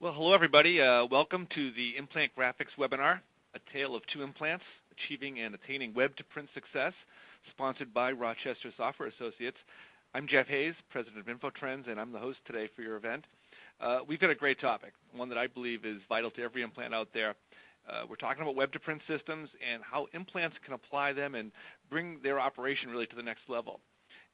Well, hello everybody. Welcome to the Implant Graphics webinar, A Tale of Two Implants, Achieving and Attaining Web-to-Print Success, sponsored by Rochester Software Associates. I'm Jeff Hayes, President of InfoTrends, and I'm the host today for your event. We've got a great topic, one that I believe is vital to every implant out there. We're talking about web-to-print systems and how implants can apply them and bring their operation really to the next level.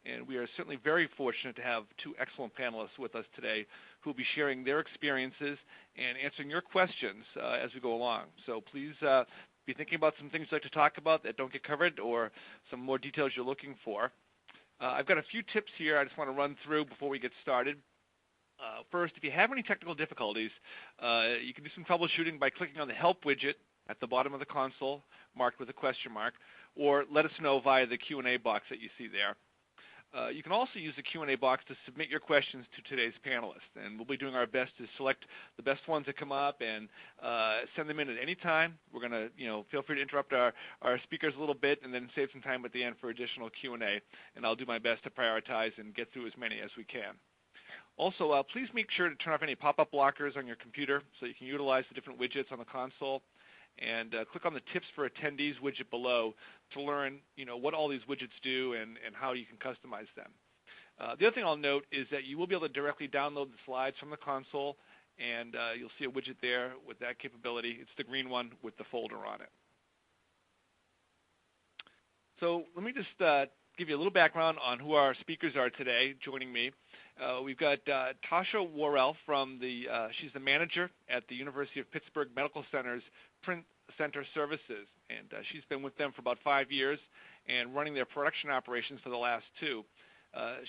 And we are certainly very fortunate to have two excellent panelists with us today who will be sharing their experiences and answering your questions as we go along. So please be thinking about some things you'd like to talk about that don't get covered or some more details you're looking for. I've got a few tips here I just want to run through before we get started. First, if you have any technical difficulties, you can do some troubleshooting by clicking on the Help widget at the bottom of the console marked with a question mark, or let us know via the Q&A box that you see there. You can also use the Q&A box to submit your questions to today's panelists, and we'll be doing our best to select the best ones that come up and send them in at any time. We're going to, feel free to interrupt our speakers a little bit and then save some time at the end for additional Q&A, and I'll do my best to prioritize and get through as many as we can. Also, please make sure to turn off any pop-up blockers on your computer so you can utilize the different widgets on the console. And click on the Tips for Attendees widget below to learn, what all these widgets do and how you can customize them. The other thing I'll note is that you will be able to directly download the slides from the console, and you'll see a widget there with that capability. It's the green one with the folder on it. So let me just give you a little background on who our speakers are today joining me. We've got Tasha Worrell she's the manager at the University of Pittsburgh Medical Center's Print Center Services, and she's been with them for about 5 years and running their production operations for the last 2.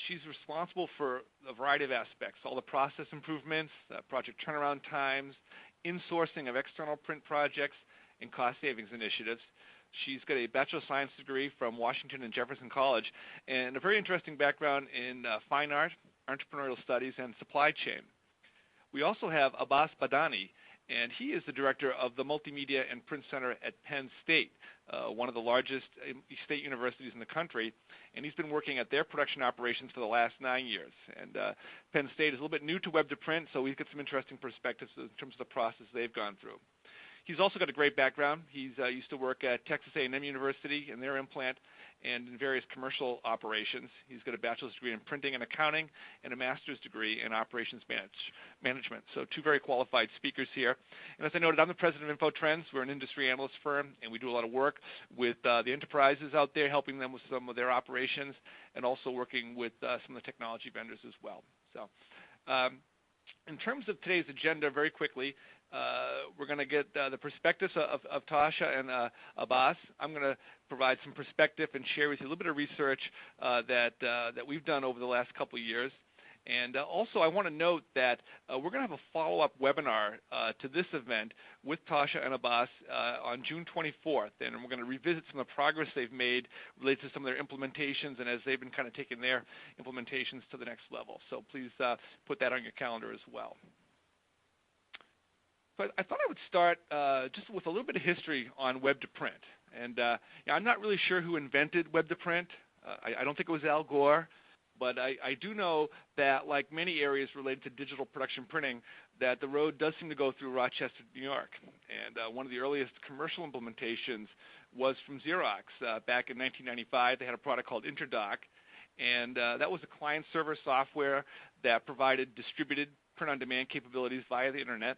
She's responsible for a variety of aspects, all the process improvements, project turnaround times, insourcing of external print projects, and cost savings initiatives. She's got a Bachelor of Science degree from Washington and Jefferson College and a very interesting background in fine art, entrepreneurial studies, and supply chain. We also have Abbas Badani, and he is the director of the Multimedia and Print Center at Penn State, one of the largest state universities in the country, and he's been working at their production operations for the last 9 years. And Penn State is a little bit new to web-to-print, so we've got some interesting perspectives in terms of the process they've gone through. He's also got a great background. He's used to work at Texas A&M University in their implant and in various commercial operations. He's got a bachelor's degree in printing and accounting and a master's degree in operations management. So 2 very qualified speakers here. And as I noted, I'm the president of InfoTrends. We're an industry analyst firm, and we do a lot of work with the enterprises out there, helping them with some of their operations, and also working with some of the technology vendors as well. So in terms of today's agenda, very quickly, we're going to get the perspectives of Tasha and Abbas. I'm going to provide some perspective and share with you a little bit of research that we've done over the last couple of years. And also, I want to note that we're going to have a follow-up webinar to this event with Tasha and Abbas on June 24th, and we're going to revisit some of the progress they've made related to some of their implementations and as they've been kind of taking their implementations to the next level. So please put that on your calendar as well. So I thought I would start just with a little bit of history on web-to-print. And I'm not really sure who invented web-to-print. I don't think it was Al Gore. But I do know that, like many areas related to digital production printing, that the road does seem to go through Rochester, New York. And one of the earliest commercial implementations was from Xerox. Back in 1995, they had a product called Interdoc. And that was a client-server software that provided distributed print-on-demand capabilities via the Internet.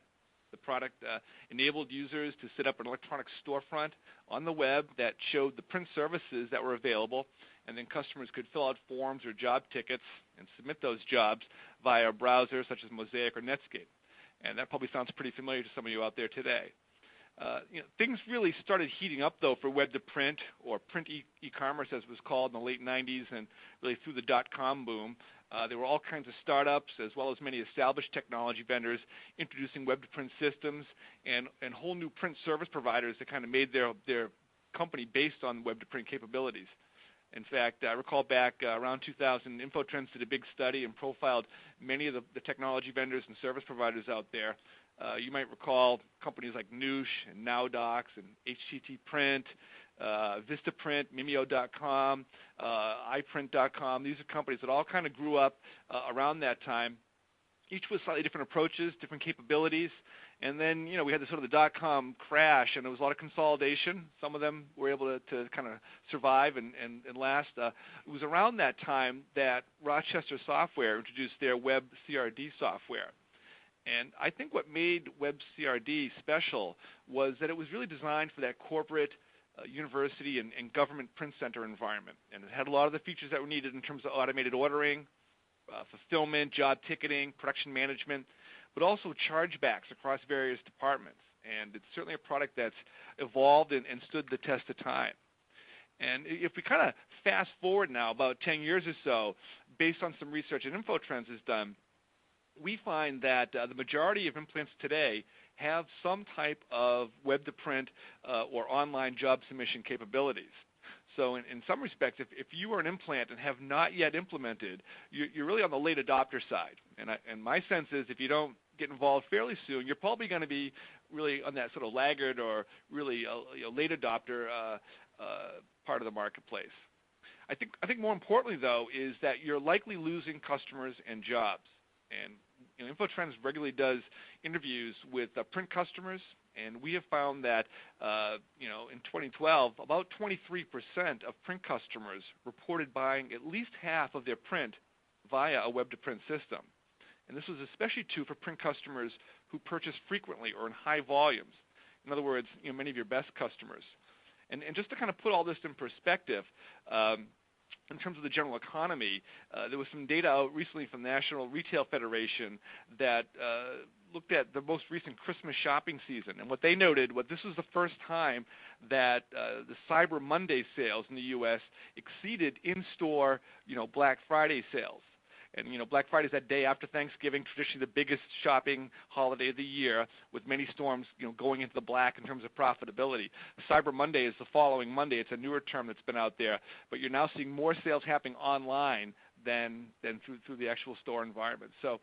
The product enabled users to set up an electronic storefront on the web that showed the print services that were available, and then customers could fill out forms or job tickets and submit those jobs via a browser such as Mosaic or Netscape. And that probably sounds pretty familiar to some of you out there today. Things really started heating up, though, for web-to-print, or print e-commerce as it was called, in the late 90s and really through the dot-com boom. There were all kinds of startups as well as many established technology vendors introducing web-to-print systems and whole new print service providers that kind of made their company based on web-to-print capabilities. In fact, I recall back around 2000, InfoTrends did a big study and profiled many of the technology vendors and service providers out there. You might recall companies like Noosh and NowDocs and HTT Print, Vistaprint, Mimeo.com, iPrint.com. These are companies that all kind of grew up around that time each with slightly different approaches, different capabilities. And then, we had the sort of the dot-com crash, and there was a lot of consolidation. Some of them were able to kind of survive and last. It was around that time that Rochester Software introduced their Web CRD software. And I think what made Web CRD special was that it was really designed for that corporate, university, and government print center environment. And it had a lot of the features that were needed in terms of automated ordering, fulfillment, job ticketing, production management, but also chargebacks across various departments. And it's certainly a product that's evolved and stood the test of time. And if we kind of fast forward now about 10 years or so, based on some research that InfoTrends has done, we find that the majority of implants today have some type of web-to-print or online job submission capabilities. So in some respects, if you are an implant and have not yet implemented, you're really on the late adopter side. And my sense is if you don't get involved fairly soon, you're probably going to be really on that sort of laggard or really late adopter part of the marketplace. I think more importantly, though, is that you're likely losing customers and jobs. And InfoTrends regularly does interviews with print customers, and we have found that in 2012, about 23% of print customers reported buying at least half of their print via a web-to-print system. And this was especially true for print customers who purchase frequently or in high volumes. In other words, many of your best customers. And just to kind of put all this in perspective, in terms of the general economy, there was some data out recently from the National Retail Federation that looked at the most recent Christmas shopping season. And what they noted was this was the first time that the Cyber Monday sales in the U.S. exceeded in-store, Black Friday sales. And, Black Friday is that day after Thanksgiving, traditionally the biggest shopping holiday of the year, with many storms, going into the black in terms of profitability. Cyber Monday is the following Monday. It's a newer term that's been out there, but you're now seeing more sales happening online than through the actual store environment. So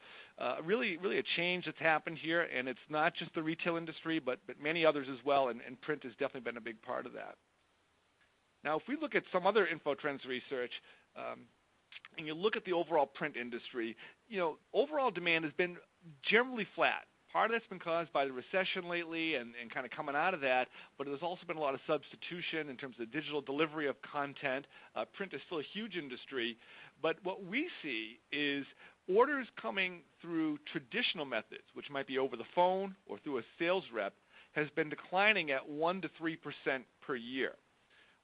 really a change that's happened here, and it's not just the retail industry, but many others as well, and print has definitely been a big part of that. Now, if we look at some other InfoTrends research, and you look at the overall print industry, overall demand has been generally flat. Part of that's been caused by the recession lately and kind of coming out of that, but there's also been a lot of substitution in terms of digital delivery of content. Print is still a huge industry, but what we see is orders coming through traditional methods, which might be over the phone or through a sales rep, has been declining at 1% to 3% per year,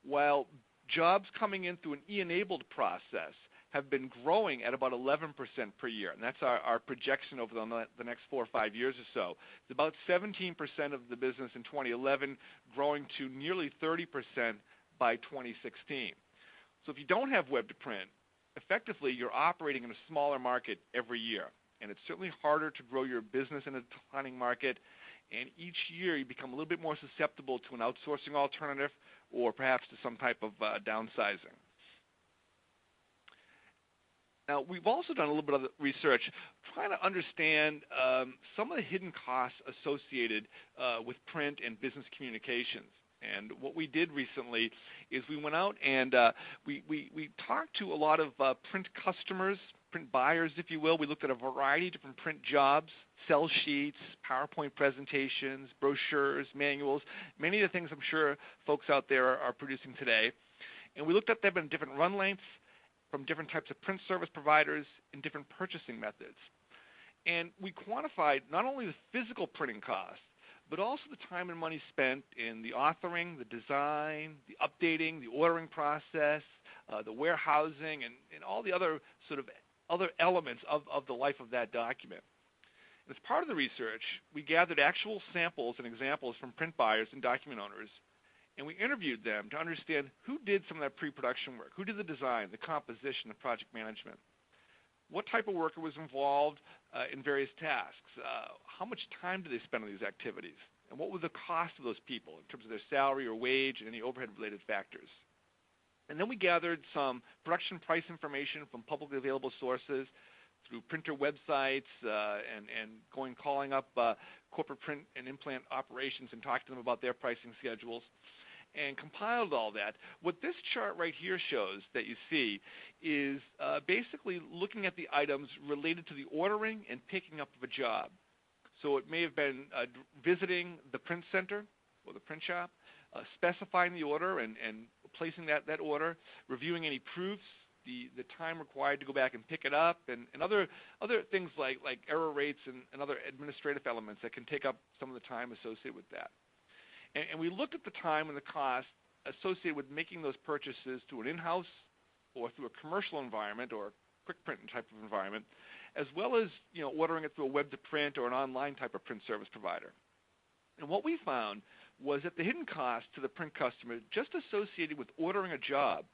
while jobs coming in through an e-enabled process have been growing at about 11% per year, and that's our projection over the next 4 or 5 years or so. It's about 17% of the business in 2011, growing to nearly 30% by 2016. So if you don't have web-to-print, effectively you're operating in a smaller market every year, and it's certainly harder to grow your business in a declining market, and each year you become a little bit more susceptible to an outsourcing alternative or perhaps to some type of downsizing. Now, we've also done a little bit of research trying to understand some of the hidden costs associated with print and business communications. And what we did recently is we went out and we talked to a lot of print customers, print buyers, if you will. We looked at a variety of different print jobs, sell sheets, PowerPoint presentations, brochures, manuals, many of the things I'm sure folks out there are producing today. And we looked at them in different run lengths, from different types of print service providers and different purchasing methods. And we quantified not only the physical printing costs, but also the time and money spent in the authoring, the design, the updating, the ordering process, the warehousing, and all the other sort of other elements of the life of that document. And as part of the research, we gathered actual samples and examples from print buyers and document owners, and we interviewed them to understand who did some of that pre-production work, who did the design, the composition, the project management, what type of worker was involved in various tasks, how much time did they spend on these activities, and what was the cost of those people in terms of their salary or wage and any overhead-related factors. And then we gathered some production price information from publicly available sources through printer websites and calling up corporate print and implant operations and talking to them about their pricing schedules. and compiled all that. What this chart right here shows that you see is basically looking at the items related to the ordering and picking up of a job. So it may have been visiting the print center or the print shop, specifying the order and placing that order, reviewing any proofs, the time required to go back and pick it up, and other things like error rates and other administrative elements that can take up some of the time associated with that. And we looked at the time and the cost associated with making those purchases through an in-house or through a commercial environment or a quick print type of environment, as well as ordering it through a Webtoprint or an online type of print service provider. And what we found was that the hidden cost to the print customer just associated with ordering a job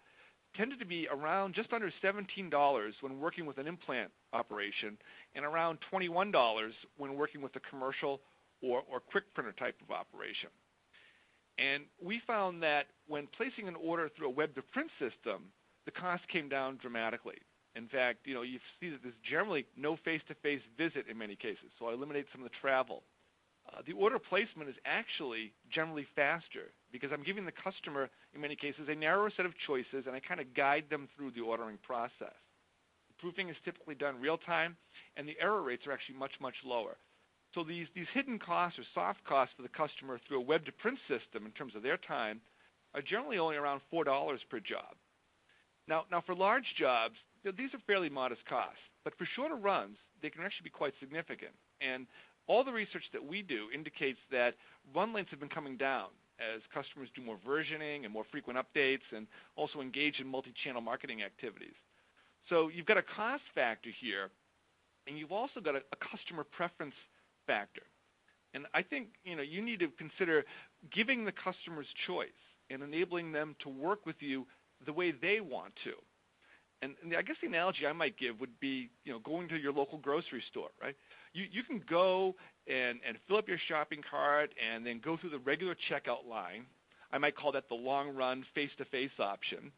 tended to be around just under $17 when working with an implant operation and around $21 when working with a commercial or quick printer type of operation. And we found that when placing an order through a web-to-print system, the cost came down dramatically. In fact, you see that there's generally no face-to-face visit in many cases, so I eliminate some of the travel. The order placement is actually generally faster because I'm giving the customer, in many cases, a narrower set of choices, and I kind of guide them through the ordering process. The proofing is typically done real time, and the error rates are actually much, much lower. So these hidden costs or soft costs for the customer through a web-to-print system in terms of their time are generally only around $4 per job. Now for large jobs, these are fairly modest costs, but for shorter runs, they can actually be quite significant. And all the research that we do indicates that run lengths have been coming down as customers do more versioning and more frequent updates and also engage in multi-channel marketing activities. So you've got a cost factor here, and you've also got a customer preference factor. And I think you need to consider giving the customers choice and enabling them to work with you the way they want to. And I guess the analogy I might give would be, going to your local grocery store, right? You can go and fill up your shopping cart and then go through the regular checkout line. I might call that the long-run face-to-face option.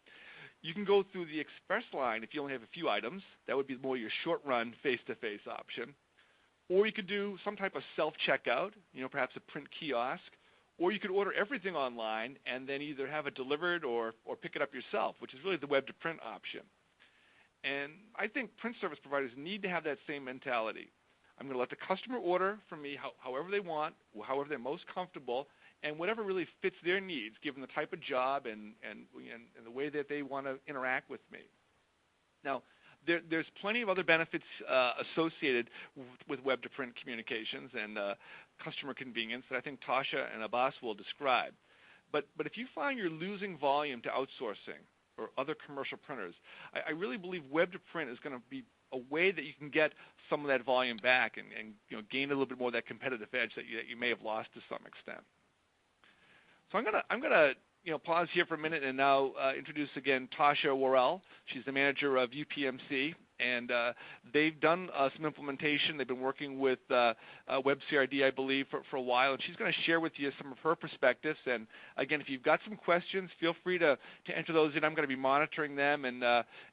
You can go through the express line if you only have a few items. That would be more your short-run face-to-face option. Or you could do some type of self-checkout, perhaps a print kiosk. Or you could order everything online and then either have it delivered or pick it up yourself, which is really the web-to-print option. And I think print service providers need to have that same mentality. I'm going to let the customer order from me however they want, however they're most comfortable, and whatever really fits their needs, given the type of job and the way that they want to interact with me. Now, there's plenty of other benefits associated with web-to-print communications and customer convenience that I think Tasha and Abbas will describe. But if you find you're losing volume to outsourcing or other commercial printers, I really believe web-to-print is going to be a way that you can get some of that volume back and gain a little bit more of that competitive edge that you may have lost to some extent. So I'm gonna pause here for a minute and now introduce again Tasha Worrell. She's the manager of UPMC, and they've done some implementation. They've been working with WebCRD, I believe, for a while, and she's going to share with you some of her perspectives. And again, if you've got some questions, feel free to enter those in. I'm going to be monitoring them and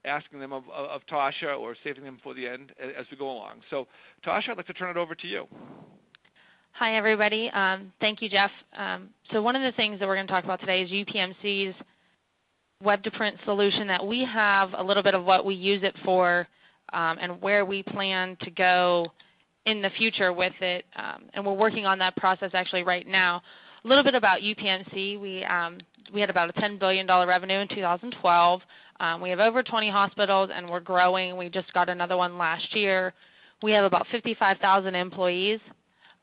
asking them of Tasha or saving them for the end as we go along. So, Tasha, I'd like to turn it over to you. Hi, everybody. Thank you, Jeff. So one of the things that we're going to talk about today is UPMC's web-to-print solution, that we have a little bit of what we use it for and where we plan to go in the future with it. And we're working on that process actually right now. A little bit about UPMC. We had about a $10 billion revenue in 2012. We have over 20 hospitals, and we're growing. We just got another one last year. We have about 55,000 employees.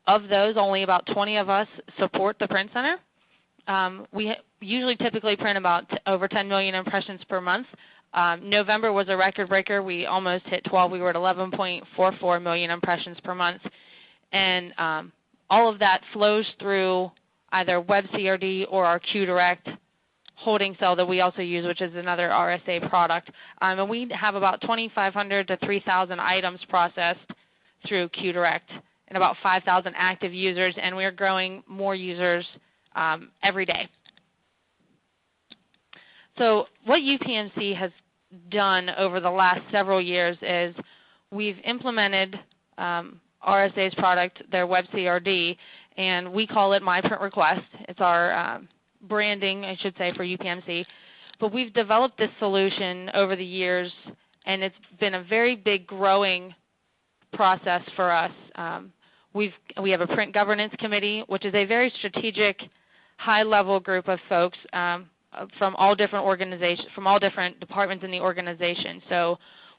Of those, only about 20 of us support the print center. We usually typically print about over 10 million impressions per month. November was a record breaker. We almost hit 12. We were at 11.44 million impressions per month. And all of that flows through either WebCRD or our QDirect holding cell that we also use, which is another RSA product. And we have about 2,500 to 3,000 items processed through QDirect and about 5,000 active users, and we are growing more users every day. So what UPMC has done over the last several years is we've implemented RSA's product, their WebCRD, and we call it My Print Request. It's our branding, I should say, for UPMC. But we've developed this solution over the years, and it's been a very big growing process for us. We have a print governance committee, which is a very strategic, high-level group of folks from all different organizations, from all different departments in the organization. So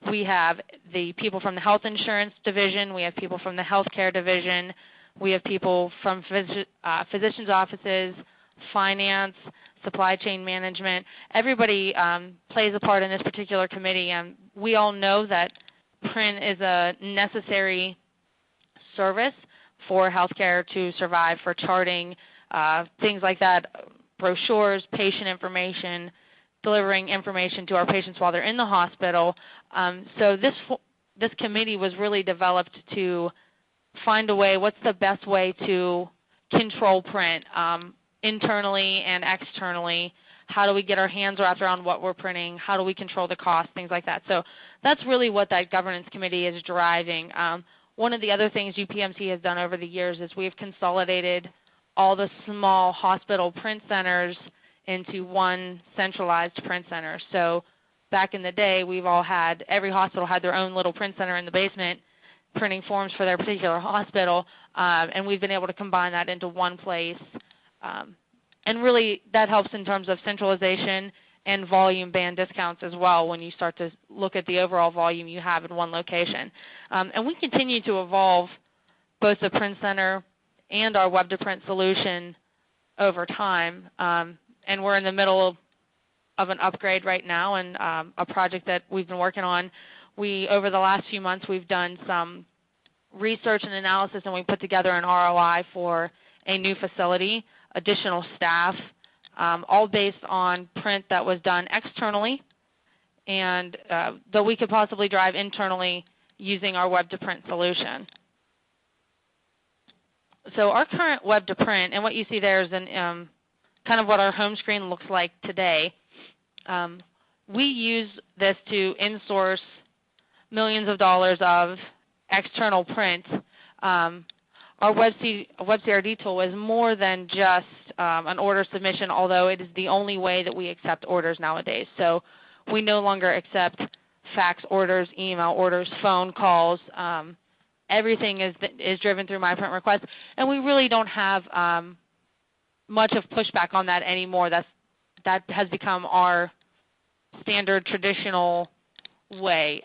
we have the people from the health insurance division, we have people from the healthcare division, we have people from physicians' offices, finance, supply chain management. Everybody plays a part in this particular committee, and we all know that print is a necessary service for healthcare to survive, for charting, things like that, brochures, patient information, delivering information to our patients while they're in the hospital. So this committee was really developed to find a way, what's the best way to control print internally and externally. How do we get our hands wrapped around what we're printing? How do we control the cost, things like that. So that's really what that governance committee is driving. One of the other things UPMC has done over the years is we've consolidated all the small hospital print centers into one centralized print center. So back in the day, every hospital had their own little print center in the basement printing forms for their particular hospital, and we've been able to combine that into one place. And really that helps in terms of centralization and volume band discounts as well when you start to look at the overall volume you have in one location. And we continue to evolve both the print center and our Webtoprint solution over time. And we're in the middle of an upgrade right now, and a project that we've been working on. Over the last few months, we've done some research and analysis, and we put together an ROI for a new facility, additional staff, all based on print that was done externally, and that we could possibly drive internally using our Webtoprint solution. So our current Webtoprint, and what you see there is kind of what our home screen looks like today. We use this to insource millions of dollars of external print. Our WebCRD tool is more than just an order submission, although it is the only way that we accept orders nowadays. So we no longer accept fax orders, email orders, phone calls. Everything is driven through my print request, and we really don't have much of pushback on that anymore. That has become our standard traditional way.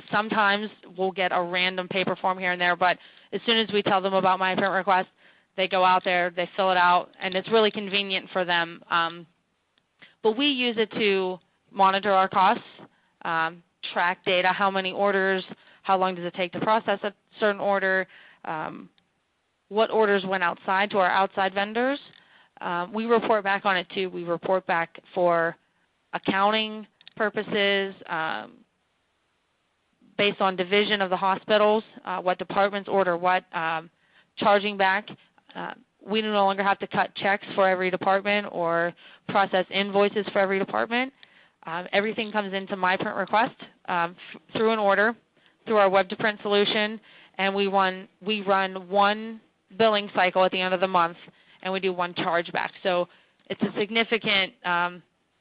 Sometimes we'll get a random paper form here and there, but as soon as we tell them about my print request, they go out there, they fill it out, and it's really convenient for them. But we use it to monitor our costs, track data, how many orders, how long does it take to process a certain order, what orders went outside to our outside vendors. We report back on it too. We report back for accounting purposes, based on division of the hospitals, what departments order what, charging back. We no longer have to cut checks for every department or process invoices for every department. Everything comes into my print request through an order, through our Webtoprint solution, and we run one billing cycle at the end of the month, and we do one chargeback. So it's a significant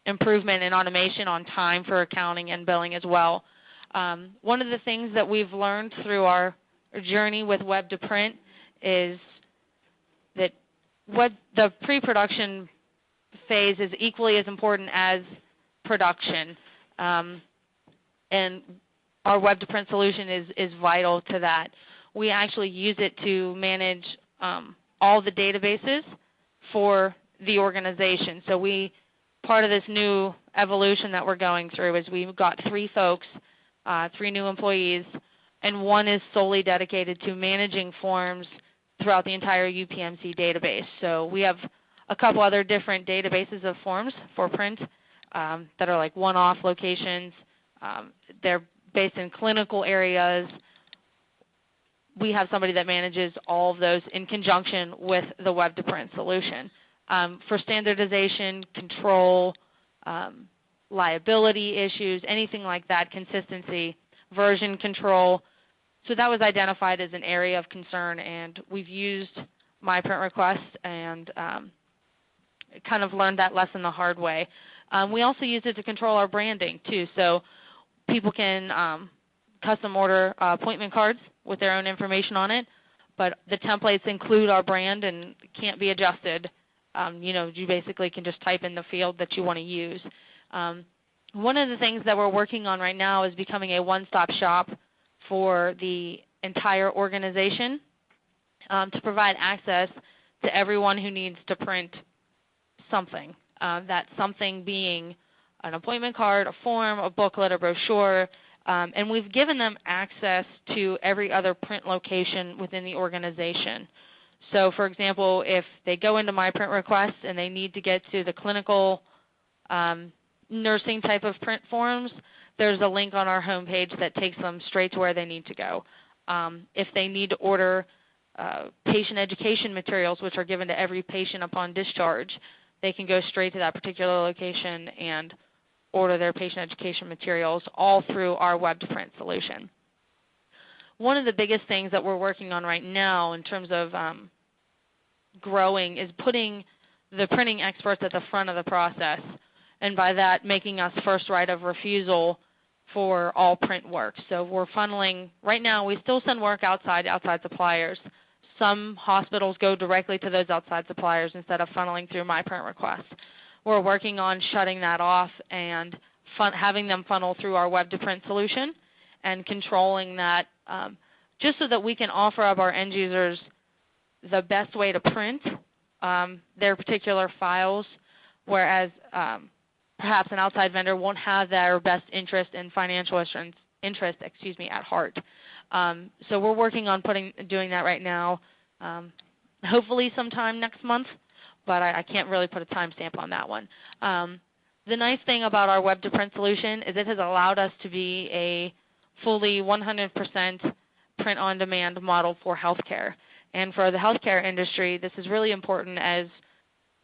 improvement in automation on time for accounting and billing as well. One of the things that we've learned through our journey with Webtoprint is that the pre-production phase is equally as important as production. And our Webtoprint solution is vital to that. We actually use it to manage all the databases for the organization. So part of this new evolution that we're going through is we've got 3 folks, 3 new employees, and one is solely dedicated to managing forms throughout the entire UPMC database. So we have a couple other different databases of forms for print that are like one-off locations. They're based in clinical areas. We have somebody that manages all of those in conjunction with the Webtoprint solution. For standardization, control, liability issues, anything like that, consistency, version control. So that was identified as an area of concern, and we've used my print request and kind of learned that lesson the hard way. We also use it to control our branding too. So people can custom order appointment cards with their own information on it, but the templates include our brand and can't be adjusted. You basically can just type in the field that you want to use. One of the things that we're working on right now is becoming a one-stop shop for the entire organization to provide access to everyone who needs to print something. That something being an appointment card, a form, a booklet, a brochure, and we've given them access to every other print location within the organization. So, for example, if they go into My Print Requests and they need to get to the clinical nursing type of print forms, there's a link on our homepage that takes them straight to where they need to go. If they need to order patient education materials, which are given to every patient upon discharge, they can go straight to that particular location and order their patient education materials all through our Webtoprint solution. One of the biggest things that we're working on right now in terms of growing is putting the printing experts at the front of the process, and by that making us first right of refusal for all print work. So we're funneling, right now we still send work outside suppliers. Some hospitals go directly to those outside suppliers instead of funneling through My Print Requests. We're working on shutting that off and having them funnel through our Webtoprint solution and controlling that just so that we can offer up our end users the best way to print their particular files, whereas perhaps an outside vendor won't have their best interest and financial interest at heart. So we're working on doing that right now, hopefully sometime next month, but I can't really put a timestamp on that one. The nice thing about our Webtoprint solution is it has allowed us to be a fully 100% print-on-demand model for healthcare. And for the healthcare industry, this is really important as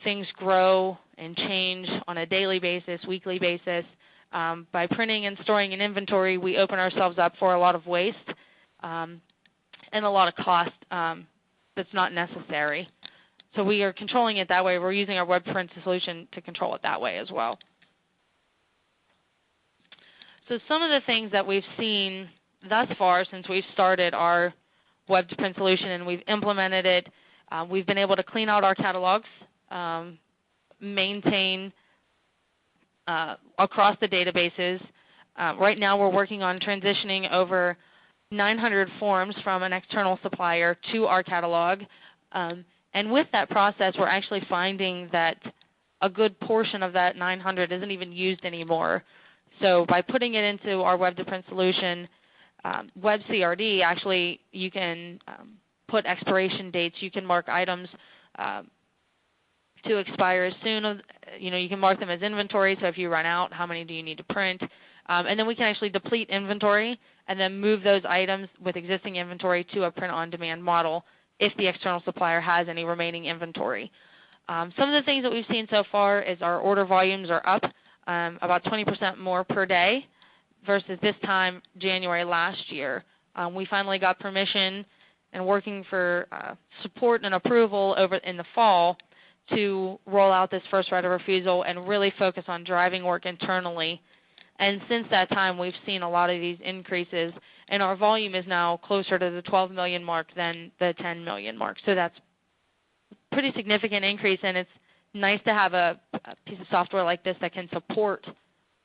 things grow and change on a daily basis, weekly basis. By printing and storing an inventory, we open ourselves up for a lot of waste and a lot of cost that's not necessary. So we are controlling it that way. We're using our Webtoprint solution to control it that way as well. So some of the things that we've seen thus far since we've started our Webtoprint solution and we've implemented it, we've been able to clean out our catalogs, maintain across the databases. Right now we're working on transitioning over 900 forms from an external supplier to our catalog. And with that process, we're actually finding that a good portion of that 900 isn't even used anymore. So by putting it into our Webtoprint solution, WebCRD, actually you can put expiration dates. You can mark items to expire as soon as, you can mark them as inventory. So if you run out, how many do you need to print? And then we can actually deplete inventory and then move those items with existing inventory to a print-on-demand model if the external supplier has any remaining inventory. Some of the things that we've seen so far is our order volumes are up about 20% more per day versus this time January last year. We finally got permission and working for support and approval over in the fall to roll out this first right of refusal and really focus on driving work internally. And since that time, we've seen a lot of these increases, and our volume is now closer to the 12 million mark than the 10 million mark. So that's a pretty significant increase, and it's nice to have a piece of software like this that can support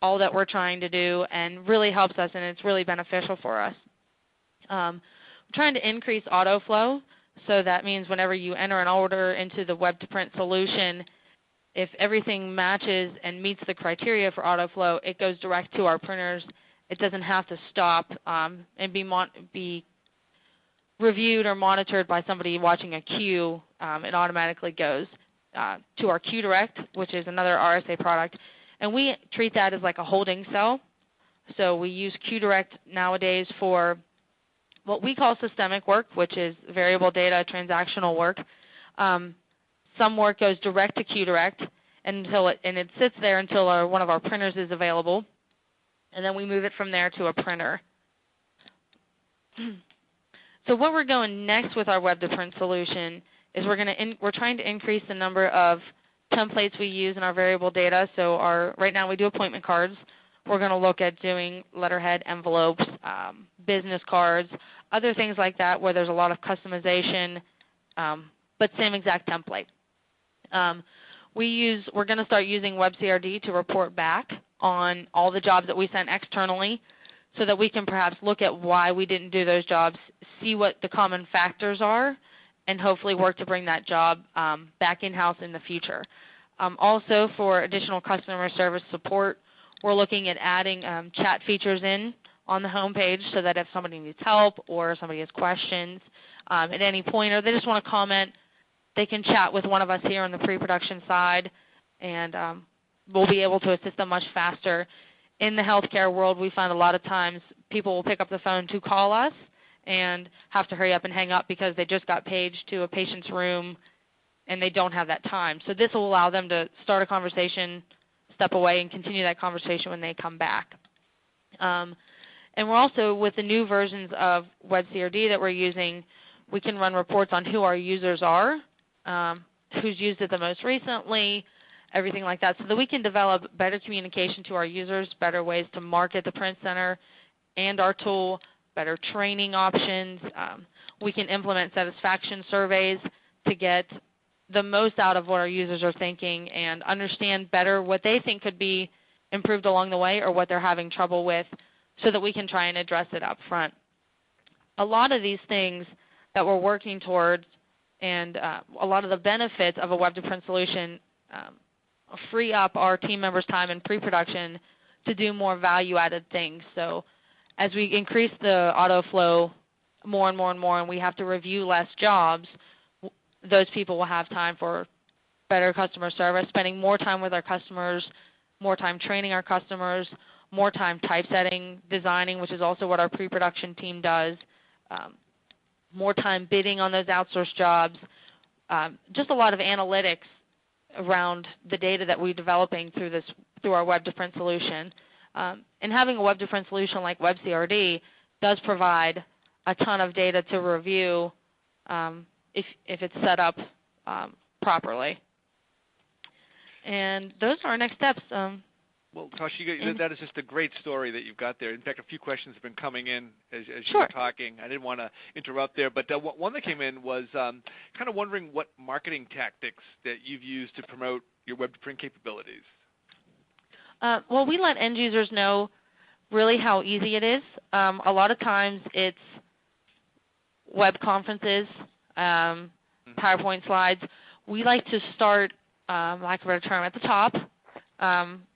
all that we're trying to do and really helps us, and it's really beneficial for us. We're trying to increase auto flow, so that means whenever you enter an order into the Webtoprint solution, if everything matches and meets the criteria for auto flow, it goes direct to our printers. It doesn't have to stop and be reviewed or monitored by somebody watching a queue. It automatically goes to our Q Direct, which is another RSA product. And we treat that as like a holding cell. So we use Q Direct nowadays for what we call systemic work, which is variable data transactional work. Some work goes direct to Q Direct and it sits there until one of our printers is available, and then we move it from there to a printer. So what we're going next with our Webtoprint solution is we're trying to increase the number of templates we use in our variable data. So right now we do appointment cards. We're going to look at doing letterhead envelopes, business cards, other things like that where there's a lot of customization, but same exact template. We're going to start using WebCRD to report back on all the jobs that we sent externally so that we can perhaps look at why we didn't do those jobs, see what the common factors are, and hopefully work to bring that job back in-house in the future. Also, for additional customer service support, we're looking at adding chat features in on the home page so that if somebody needs help or somebody has questions at any point or they just want to comment, they can chat with one of us here on the pre-production side, and we'll be able to assist them much faster. In the healthcare world, we find a lot of times people will pick up the phone to call us and have to hurry up and hang up because they just got paged to a patient's room and they don't have that time. So this will allow them to start a conversation, step away, and continue that conversation when they come back. And we're also, with the new versions of WebCRD that we're using, we can run reports on who our users are, who's used it the most recently, everything like that, so that we can develop better communication to our users, better ways to market the Print Center and our tool, better training options. We can implement satisfaction surveys to get the most out of what our users are thinking and understand better what they think could be improved along the way or what they're having trouble with so that we can try and address it up front. A lot of these things that we're working towards and a lot of the benefits of a web-to-print solution free up our team members' time in pre-production to do more value-added things. So as we increase the auto flow more and more and more and we have to review less jobs, those people will have time for better customer service, spending more time with our customers, more time training our customers, more time typesetting, designing, which is also what our pre-production team does, more time bidding on those outsourced jobs, just a lot of analytics around the data that we're developing through our web-to-print solution. And having a web-to-print solution like WebCRD does provide a ton of data to review if it's set up properly. And those are our next steps. Well, Tasha, that is just a great story that you've got there. In fact, a few questions have been coming in as you Sure. were talking. I didn't want to interrupt there, but one that came in was kind of wondering what marketing tactics that you've used to promote your web-to-print capabilities. Well, we let end users know really how easy it is. A lot of times it's web conferences, PowerPoint slides. We like to start, lack of a better term, at the top.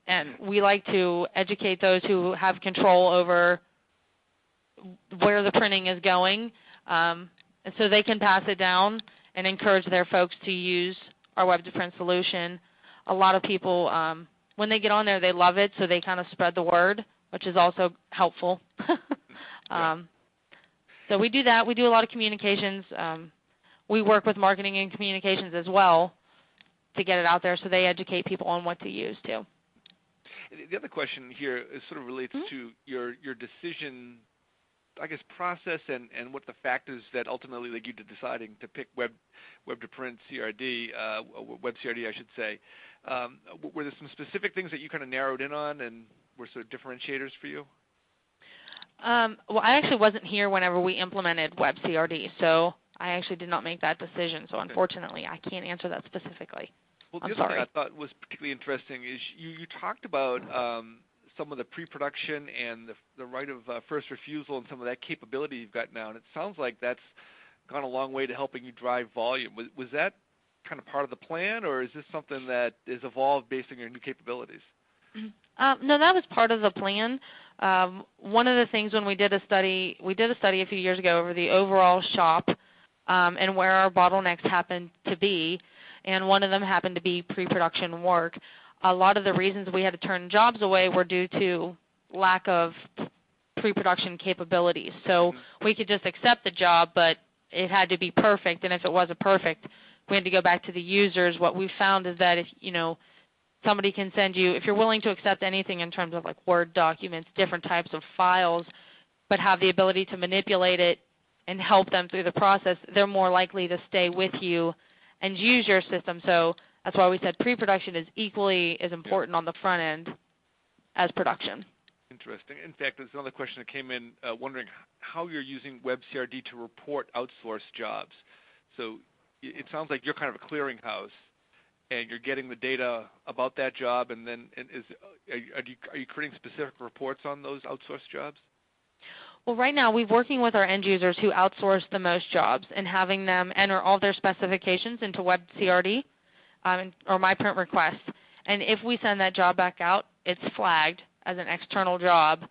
And we like to educate those who have control over where the printing is going, and so they can pass it down and encourage their folks to use our web-to-print solution. A lot of people, when they get on there, they love it, so they kind of spread the word, which is also helpful. So we do that. We do a lot of communications. We work with marketing and communications as well to get it out there so they educate people on what to use too. The other question here is sort of relates to your decision, I guess, process and what the factors that ultimately led you to deciding to pick web-to-print CRD, WebCRD, I should say. Were there some specific things that you kind of narrowed in on and were sort of differentiators for you? Well, I actually wasn't here whenever we implemented WebCRD, so I actually did not make that decision. So unfortunately, I can't answer that specifically. Well, the other thing I thought was particularly interesting is you talked about some of the pre-production and the right of first refusal and some of that capability you've got now, and it sounds like that's gone a long way to helping you drive volume. Was that kind of part of the plan, or is this something that is evolved based on your new capabilities? No, that was part of the plan. One of the things when we did a study a few years ago over the overall shop and where our bottlenecks happened to be, and one of them happened to be pre-production work. A lot of the reasons we had to turn jobs away were due to lack of pre-production capabilities. So we could just accept the job, but it had to be perfect, and if it wasn't perfect, we had to go back to the users. What we found is that if somebody can send you, if you're willing to accept anything in terms of like Word documents, different types of files, but have the ability to manipulate it and help them through the process, they're more likely to stay with you and use your system. So That's why we said pre-production is equally as important on the front end as production. Interesting. In fact, there's another question that came in wondering how you're using WebCRD to report outsourced jobs. So it sounds like you're kind of a clearinghouse, and you're getting the data about that job, and then are you creating specific reports on those outsourced jobs? Well, right now we're working with our end users who outsource the most jobs and having them enter all their specifications into WebCRD or my print request. And if we send that job back out, it's flagged as an external job,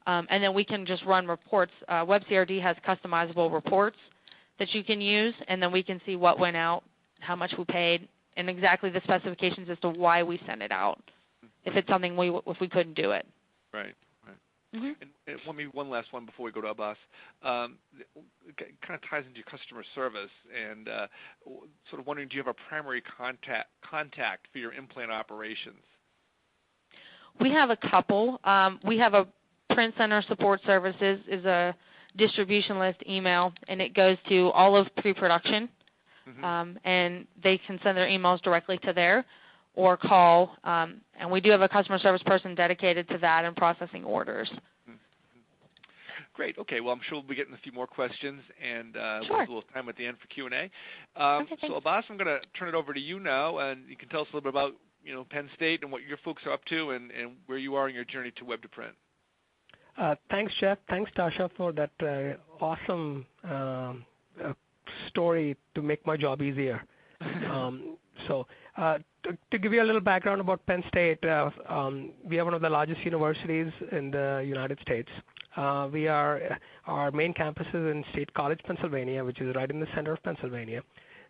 and then we can just run reports. WebCRD has customizable reports that you can use, and then we can see what went out, how much we paid, and exactly the specifications as to why we sent it out, if it's something if we couldn't do it. Right. Mm-hmm. And one last one before we go to Abbas. It kind of ties into your customer service, and sort of wondering, do you have a primary contact for your implant operations? We have a couple. We have a Print Center Support Services is a distribution list email, and it goes to all of pre-production, and they can send their emails directly to there or call, and we do have a customer service person dedicated to that and processing orders. Great. Okay. Well, I'm sure we'll be getting a few more questions, and Sure. we'll have a little time at the end for Q&A. Okay, so, Abbas, I'm going to turn it over to you now, and you can tell us a little bit about Penn State and what your folks are up to and where you are in your journey to Web2Print. Thanks, Jeff. Thanks, Tasha, for that awesome story to make my job easier. To give you a little background about Penn State, we are one of the largest universities in the United States. Our main campus is in State College, Pennsylvania, which is right in the center of Pennsylvania.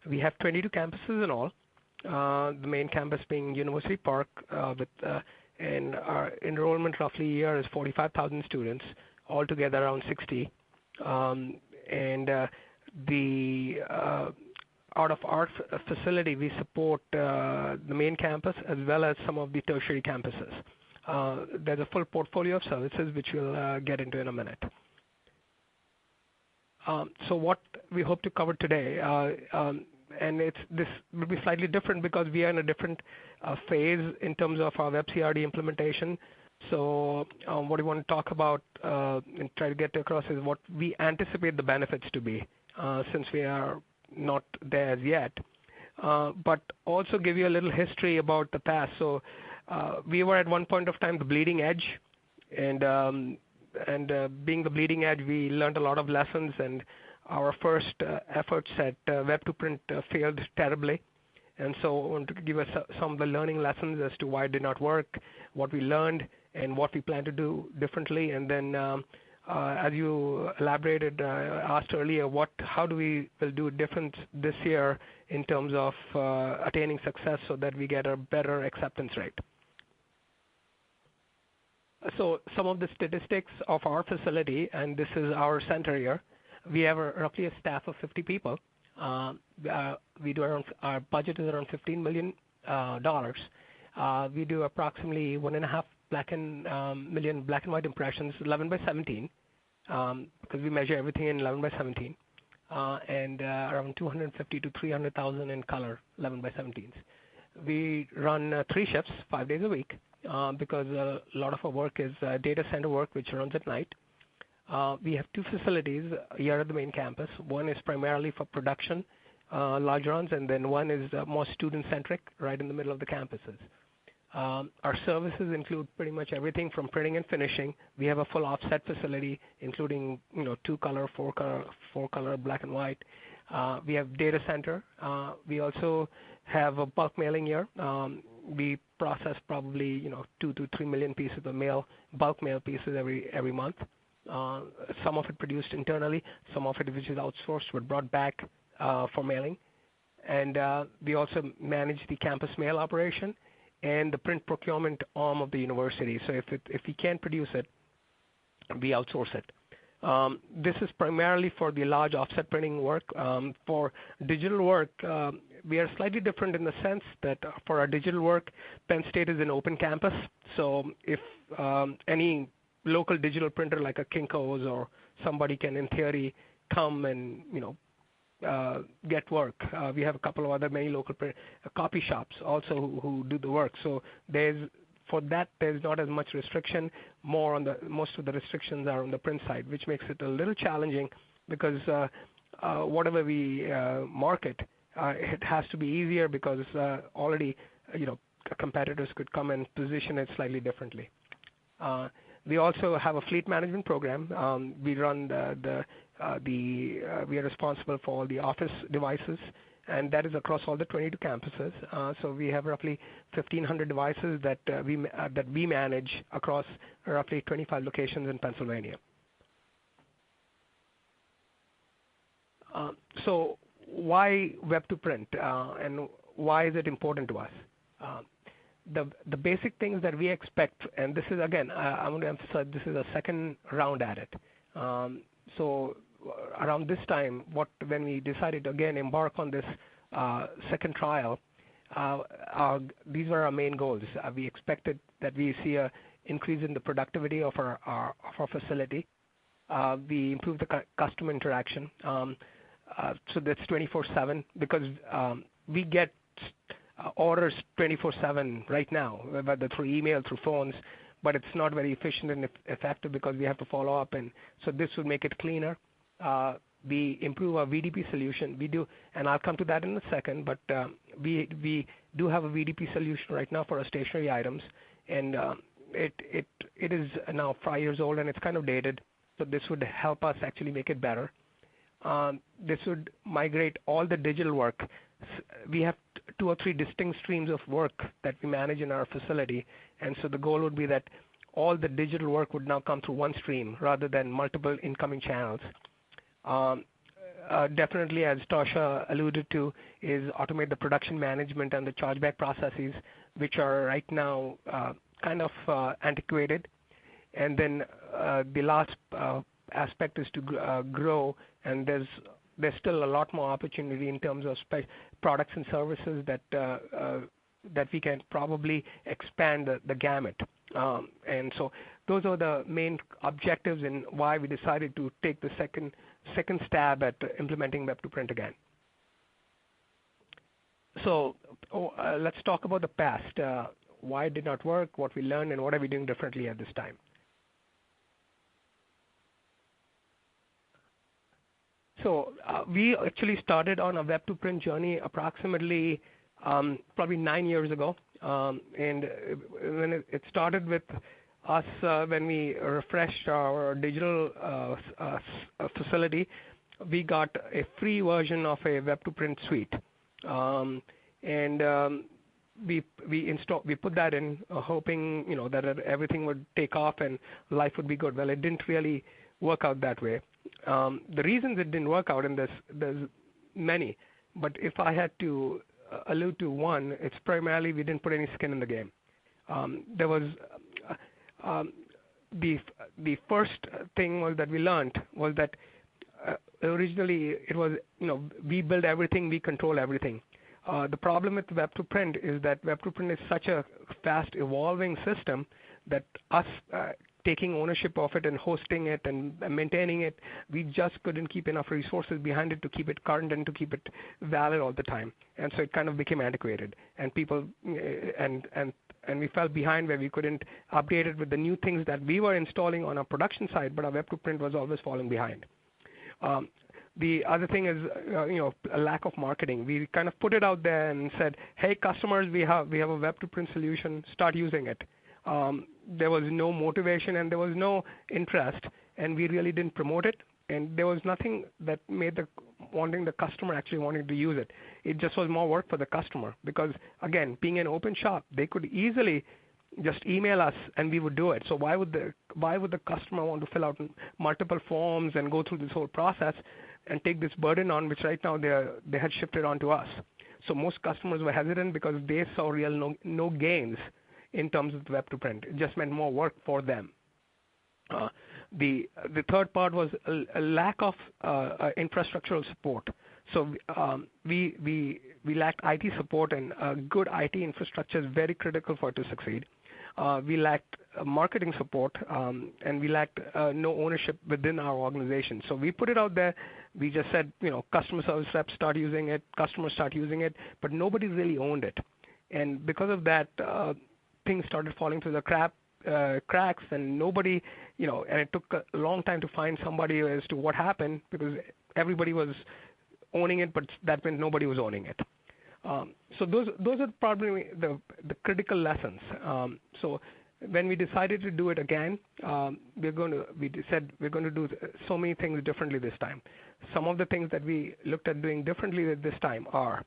We have 22 campuses in all. The main campus being University Park, and our enrollment roughly a year is 45,000 students, altogether around 60. Out of our facility, we support the main campus as well as some of the tertiary campuses. There's a full portfolio of services which we'll get into in a minute. So what we hope to cover today, and this will be slightly different because we are in a different phase in terms of our WebCRD implementation. So what we want to talk about and try to get across is what we anticipate the benefits to be, since we are not there as yet, but also give you a little history about the past. So we were at one point of time the bleeding edge, and being the bleeding edge, we learned a lot of lessons, and our first efforts at Web2Print failed terribly. And so I want to give us some of the learning lessons as to why it did not work, what we learned, and what we plan to do differently. And then as you elaborated, asked earlier, how do we will do different this year in terms of attaining success so that we get a better acceptance rate. So some of the statistics of our facility, and this is our center here. We have roughly a staff of 50 people. Our budget is around $15 million. We do approximately 1.5 million black and white impressions, 11 by 17, because we measure everything in 11 by 17, and around 250 to 300,000 in color, 11 by 17s. We run 3 shifts, 5 days a week, because a lot of our work is data center work, which runs at night. We have 2 facilities here at the main campus. One is primarily for production, large runs, and then one is more student-centric, right in the middle of the campuses. Our services include pretty much everything from printing and finishing. We have a full offset facility, including 2-color, 4-color, black and white. We have data center. We also have a bulk mailing here. We process probably 2 to 3 million pieces of mail, bulk mail pieces every month. Some of it produced internally, some of it which is outsourced but brought back for mailing. And we also manage the campus mail operation and the print procurement arm of the university. So if we can't produce it, we outsource it. This is primarily for the large offset printing work. For digital work, we are slightly different in the sense that for our digital work, Penn State is an open campus. So if any local digital printer like a Kinko's or somebody can, in theory, come and get work. We have a couple of other many local copy shops also who do the work. So there's not as much restriction. Most of the restrictions are on the print side, which makes it a little challenging because whatever we market, it has to be easier because already competitors could come and position it slightly differently. We also have a fleet management program. We run we are responsible for all the office devices, and that is across all the 22 campuses. So we have roughly 1,500 devices that we manage across roughly 25 locations in Pennsylvania. So why Web2Print and why is it important to us? The basic things that we expect, and this is again, I want to emphasize this is a second round at it. So around this time, when we decided to again embark on this second trial, these were our main goals. We expected that we see an increase in the productivity of our facility. We improve the customer interaction. So that's 24/7 because we get orders 24/7 right now, whether through email, through phones, but it's not very efficient and effective because we have to follow up, and so this would make it cleaner. We improve our VDP solution. We do, and I'll come to that in a second, but we do have a VDP solution right now for our stationery items, and it is now 5 years old and it's kind of dated, so this would help us actually make it better. This would migrate all the digital work. We have 2 or 3 distinct streams of work that we manage in our facility, and so the goal would be that all the digital work would now come through one stream rather than multiple incoming channels. Definitely, as Tasha alluded to, is automate the production management and the chargeback processes, which are right now kind of antiquated. And then the last aspect is to grow, and there's still a lot more opportunity in terms of products and services that we can probably expand the gamut. And so those are the main objectives and why we decided to take the second stab at implementing Web2Print again. So let's talk about the past. Why it did not work, what we learned, and what are we doing differently at this time. So we actually started on a Web2Print journey approximately probably 9 years ago. And when it started with us when we refreshed our digital facility, we got a free version of a Web2Print suite. We put that in hoping that everything would take off and life would be good. Well, it didn't really work out that way. The reasons it didn't work out, and there's many, but if I had to allude to one, it's primarily we didn't put any skin in the game. There was the first thing was that we learned was that originally it was we build everything, we control everything. The problem with Web2Print is that Web2Print is such a fast evolving system that us taking ownership of it and hosting it and maintaining it, we just couldn't keep enough resources behind it to keep it current and to keep it valid all the time. And so it kind of became antiquated, and people and we fell behind where we couldn't update it with the new things that we were installing on our production side, but our Web2Print was always falling behind. The other thing is, a lack of marketing. We kind of put it out there and said, "Hey, customers, we have a Web2Print solution. Start using it." There was no motivation and there was no interest, and we really didn't promote it. And there was nothing that made the customer actually wanting to use it. It just was more work for the customer because, again, being an open shop, they could easily just email us and we would do it. So why would the customer want to fill out multiple forms and go through this whole process and take this burden on, which right now they had shifted onto us. So most customers were hesitant because they saw real no gains in terms of the Web2Print. It just meant more work for them. The third part was a lack of infrastructural support. So we lacked IT support, and good IT infrastructure is very critical for it to succeed. We lacked marketing support, and we lacked no ownership within our organization. So we put it out there we just said, customer service reps start using it, customers start using it, but nobody really owned it. And because of that, things started falling through the cracks, and nobody, and it took a long time to find somebody as to what happened, because everybody was owning it, but that meant nobody was owning it. So those are probably the critical lessons. So when we decided to do it again, we said we're going to do so many things differently this time. Some of the things that we looked at doing differently this time are,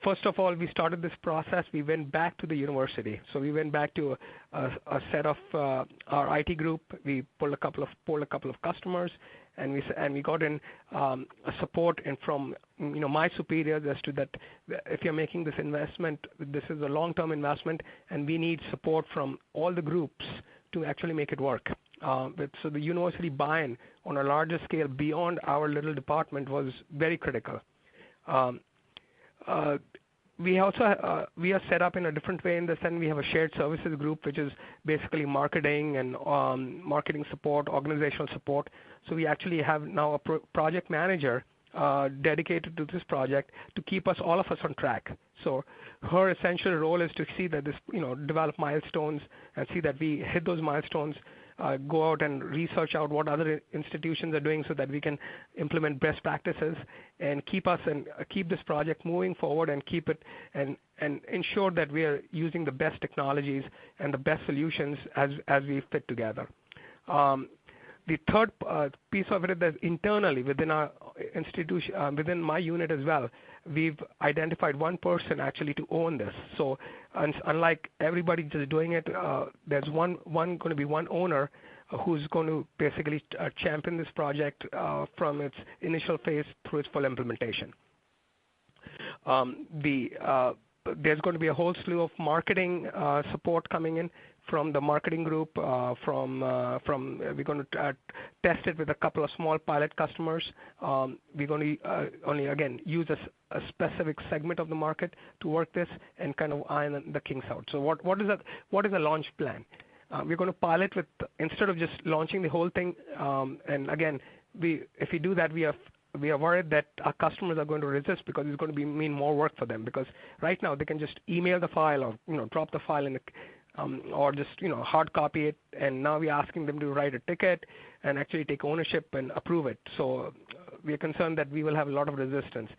first of all, we started this process. We went back to the university. So we went back to a set of our IT group. We polled a couple of customers, and we got in support and from my superiors as to that if you're making this investment, this is a long-term investment, and we need support from all the groups to actually make it work. So the university buy-in on a larger scale beyond our little department was very critical. We also we are set up in a different way in the sense we have a shared services group, which is basically marketing and marketing support, organizational support. So we actually have now a project manager dedicated to this project to keep all of us on track. So her essential role is to see that this, develop milestones and see that we hit those milestones. Go out and research out what other institutions are doing so that we can implement best practices and keep this project moving forward and keep it and ensure that we are using the best technologies and the best solutions as we fit together. The third piece of it is that internally within our institution, within my unit as well, we've identified one person actually to own this. So unlike everybody just doing it, there's going to be one owner who's going to basically champion this project from its initial phase through its full implementation. There's going to be a whole slew of marketing support coming in from the marketing group. We're going to test it with a couple of small pilot customers. We're going to only again use a specific segment of the market to work this and kind of iron the kinks out. So what is a launch plan? We're going to pilot with, instead of just launching the whole thing. And again, if we do that, we are worried that our customers are going to resist because it's going to mean more work for them. Because right now they can just email the file or drop the file in the or just hard copy it, and now we're asking them to write a ticket and actually take ownership and approve it. So we are concerned that we will have a lot of resistance.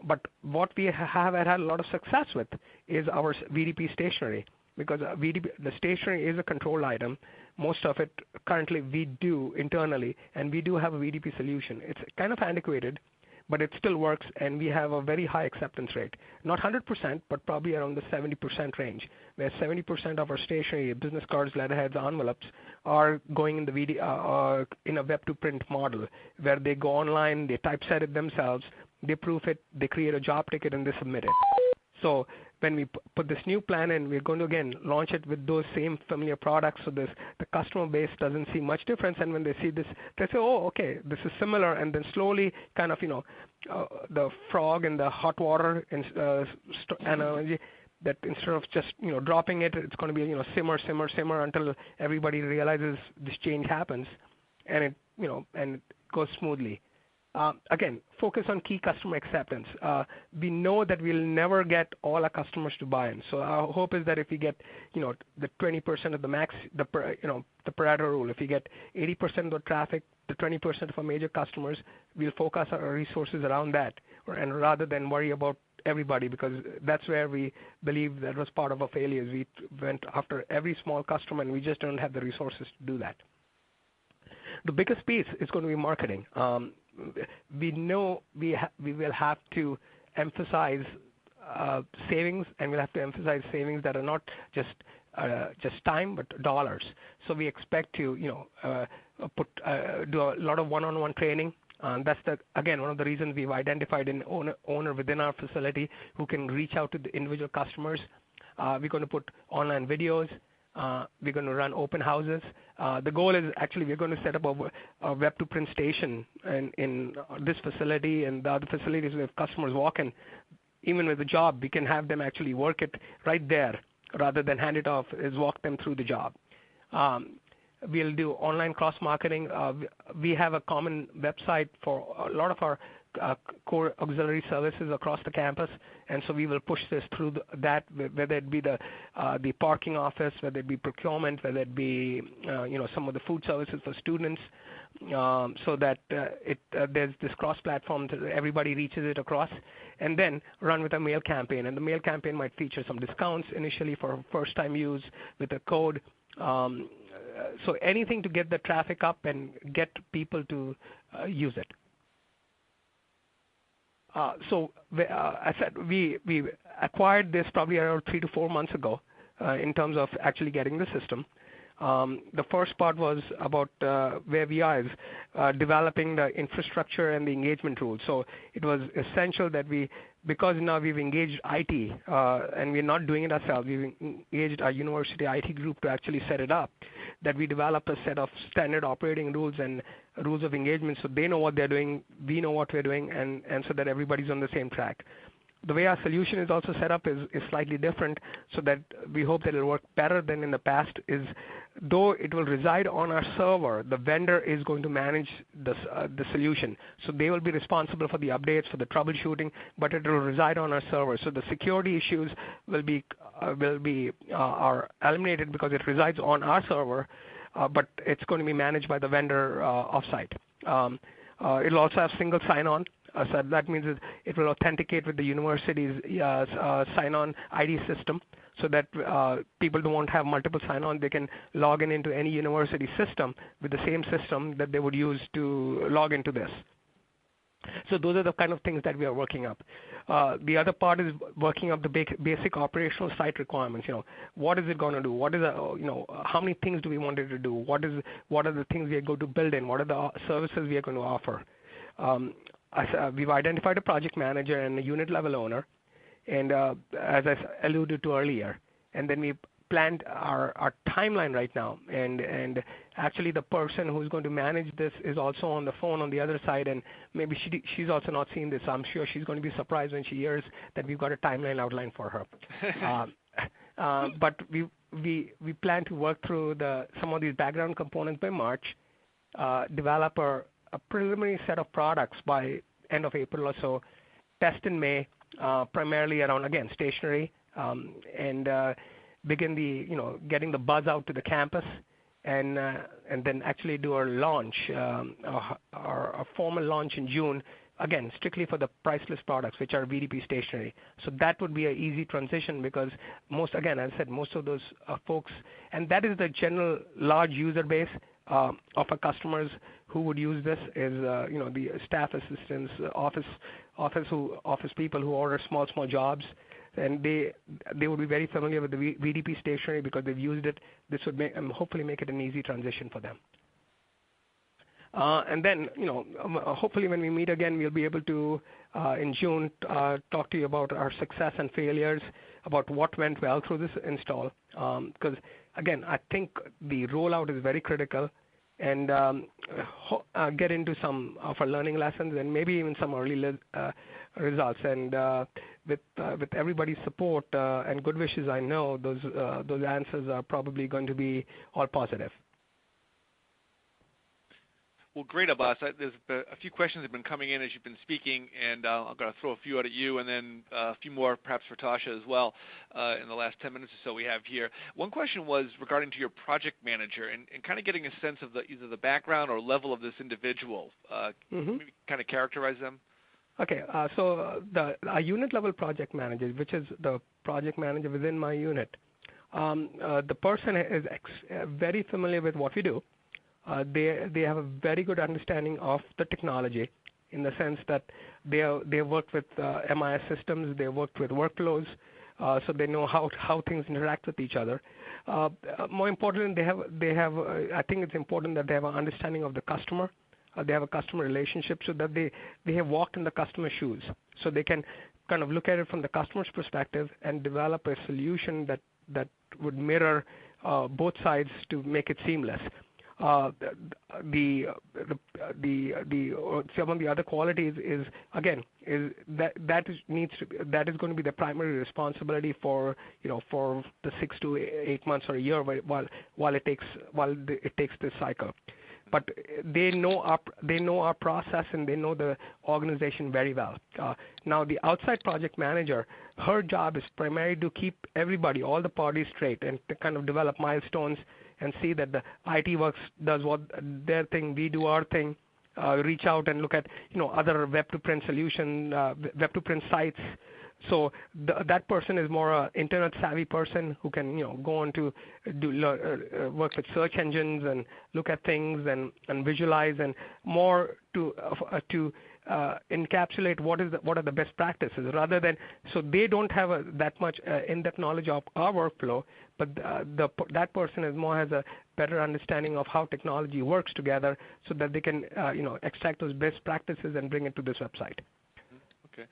But what we have had a lot of success with is our VDP stationery, because the stationery is a control item. Most of it currently we do internally, and we do have a VDP solution. It's kind of antiquated, but it still works, and we have a very high acceptance rate. Not 100%, but probably around the 70% range, where 70% of our stationery, business cards, letterheads, envelopes, are going in the in a Webtoprint model, where they go online, they typeset it themselves, they proof it, they create a job ticket, and they submit it. So when we put this new plan in, we're going to, again, launch it with those same familiar products so the customer base doesn't see much difference. And when they see this, they say, oh, okay, this is similar. And then slowly kind of, the frog in the hot water analogy, that instead of just, dropping it, it's going to be, simmer until everybody realizes this change happens, and it, and it goes smoothly. Again, focus on key customer acceptance. We know that we'll never get all our customers to buy in. So our hope is that if we get, the 20% of the max, the Pareto rule, if we get 80% of the traffic, the 20% of our major customers, we'll focus our resources around that, and rather than worry about everybody, because that's where we believe that was part of our failures. We went after every small customer, and we just don't have the resources to do that. The biggest piece is going to be marketing. We know we will have to emphasize savings, and we'll have to emphasize savings that are not just time, but dollars. So we expect to do a lot of one-on-one training. That's again one of the reasons we've identified an owner within our facility who can reach out to the individual customers. We're going to put online videos. We're going to run open houses. The goal is actually we're going to set up a Web2Print station in this facility and the other facilities where customers walk in. Even with the job, we can have them actually work it right there rather than hand it off, is walk them through the job. We'll do online cross-marketing. We have a common website for a lot of our core auxiliary services across the campus, and so we will push this through that, whether it be the parking office, whether it be procurement, whether it be some of the food services for students, so that there's this cross-platform that everybody reaches it across, and then run with a mail campaign. And the mail campaign might feature some discounts initially for first-time use with a code. So anything to get the traffic up and get people to use it. I said we acquired this probably around 3 to 4 months ago in terms of actually getting the system. The first part was about where we are is developing the infrastructure and the engagement rules. So it was essential that because now we've engaged IT and we're not doing it ourselves, we've engaged our university IT group to actually set it up, that we develop a set of standard operating rules and rules of engagement so they know what they're doing, we know what we're doing, and so that everybody's on the same track. The way our solution is also set up is slightly different, so that we hope that it'll work better than in the past. Is though it will reside on our server, the vendor is going to manage the solution. So they will be responsible for the updates, for the troubleshooting, but it will reside on our server. So the security issues will be are eliminated because it resides on our server, but it's going to be managed by the vendor offsite. It'll also have single sign-on. So that means it will authenticate with the university's sign-on ID system, so that people won't have multiple sign-on. They can log into any university system with the same system that they would use to log into this. So those are the kind of things that we are working up. The other part is working up the basic operational site requirements. What is it going to do? What is how many things do we want it to do? What are the things we are going to build in? What are the services we are going to offer? We've identified a project manager and a unit level owner, and as I alluded to earlier, and then we planned our timeline right now, and actually the person who's going to manage this is also on the phone on the other side, and maybe she's also not seen this, so I'm sure she's going to be surprised when she hears that we've got a timeline outline for her. But we plan to work through some of these background components by March, develop a preliminary set of products by end of April or so, test in May, primarily around, again, stationery, and begin getting the buzz out to the campus, and then actually do our launch, our formal launch in June, again, strictly for the priceless products, which are VDP stationery. So that would be an easy transition because most of those folks, and that is the general large user base of our customers who would use this is the staff assistants, office people who order small jobs, and they would be very familiar with the VDP stationery because they've used it. This would hopefully make it an easy transition for them. And then hopefully when we meet again, we'll be able to in June talk to you about our success and failures, about what went well through this install. Because again, I think the rollout is very critical, and get into some of our learning lessons and maybe even some early results. And with everybody's support and good wishes, I know those answers are probably going to be all positive. Well, great, Abbas. There's a few questions have been coming in as you've been speaking, and I'm going to throw a few out at you, and then a few more perhaps for Tasha as well in the last 10 minutes or so we have here. One question was regarding to your project manager and kind of getting a sense of either the background or level of this individual. Maybe kind of characterize them? Okay, so our unit level project manager, which is the project manager within my unit, the person is very familiar with what we do. They have a very good understanding of the technology in the sense that they worked with MIS systems, they worked with workflows, so they know how things interact with each other. More importantly, they have. I think it's important that they have an understanding of the customer. They have a customer relationship, so that they have walked in the customer's shoes, so they can kind of look at it from the customer's perspective and develop a solution that would mirror both sides to make it seamless. Some of the other qualities is that is going to be the primary responsibility for the 6 to 8 months or a year while it takes this cycle. But they know our process and they know the organization very well. Now the outside project manager, her job is primarily to keep everybody, all the parties straight, and to kind of develop milestones and see that the IT does what their thing, we do our thing. Reach out and look at other Web2Print solution, Web2Print sites. So that person is more an internet savvy person who can go on to work with search engines and look at things and visualize and more to encapsulate what are the best practices rather than, so they don't have that much in-depth knowledge of our workflow, but that person has a better understanding of how technology works together so that they can extract those best practices and bring it to this website. Okay.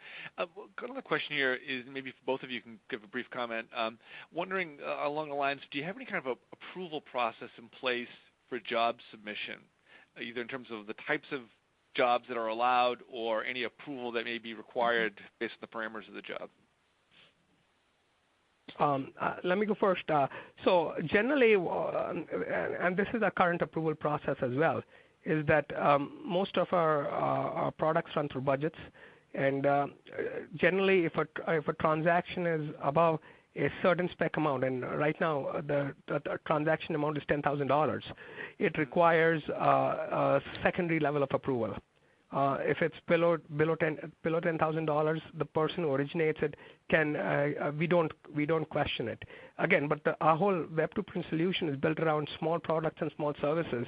Another question here is maybe if both of you can give a brief comment. Wondering along the lines, do you have any kind of approval process in place for job submission, either in terms of the types of jobs that are allowed or any approval that may be required based on the parameters of the job? Let me go first. So generally, and this is a current approval process as well, is that most of our products run through budgets. And generally, if a transaction is above a certain spec amount, and right now the transaction amount is $10,000, it requires a secondary level of approval. If it's below $10,000, the person who originates it we don't question it. Again, but our whole Web2Print solution is built around small products and small services,